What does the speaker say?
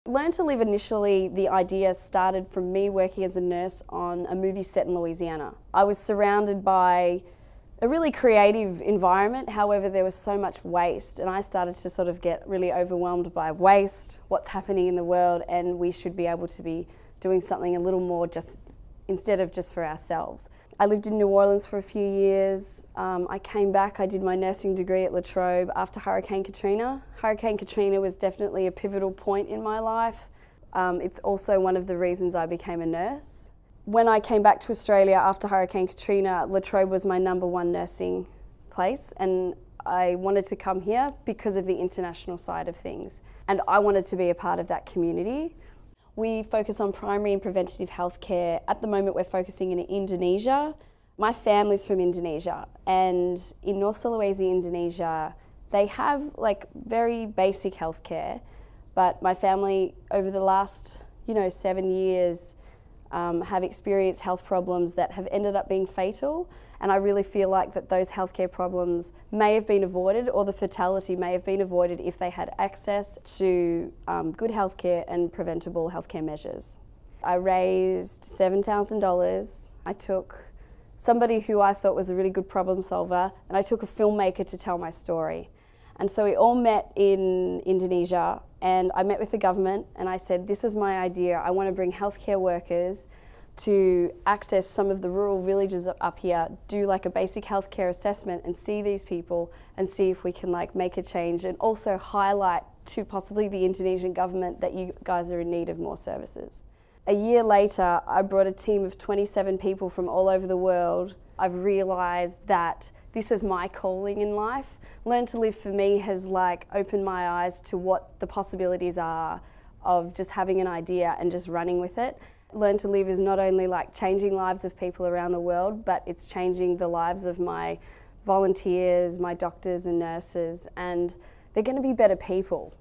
Learn to Live initially, the idea started from me working as a nurse on a movie set in Louisiana. I was surrounded by a really creative environment, however there was so much waste, and I started to sort of get really overwhelmed by waste, what's happening in the world, and we should be able to be doing something a little more just instead of just for ourselves. I lived in New Orleans for a few years. I came back, I did my nursing degree at Trobe after Hurricane Katrina. Hurricane Katrina was definitely a pivotal point in my life. It's also one of the reasons I became a nurse. When I came back to Australia after Hurricane Katrina, La Trobe was my #1 nursing place, and I wanted to come here because of the international side of things. And I wanted to be a part of that community. We focus on primary and preventative healthcare. At the moment, we're focusing in Indonesia. My family's from Indonesia, and in North Sulawesi, Indonesia, they have like very basic healthcare, but my family over the last 7 years have experienced health problems that have ended up being fatal, and I really feel like that those healthcare problems may have been avoided, or the fatality may have been avoided if they had access to good healthcare and preventable healthcare measures. I raised $7,000. I took somebody who I thought was a really good problem solver, and I took a filmmaker to tell my story. And so we all met in Indonesia, and I met with the government, and I said, this is my idea. I want to bring healthcare workers to access some of the rural villages up here, do like a basic healthcare assessment and see these people and see if we can like make a change, and also highlight to possibly the Indonesian government that you guys are in need of more services. A year later, I brought a team of 27 people from all over the world. I've realised that this is my calling in life. Learn to Live for me has like opened my eyes to what the possibilities are of just having an idea and just running with it. Learn to Live is not only like changing lives of people around the world, but it's changing the lives of my volunteers, my doctors and nurses, and they're going to be better people.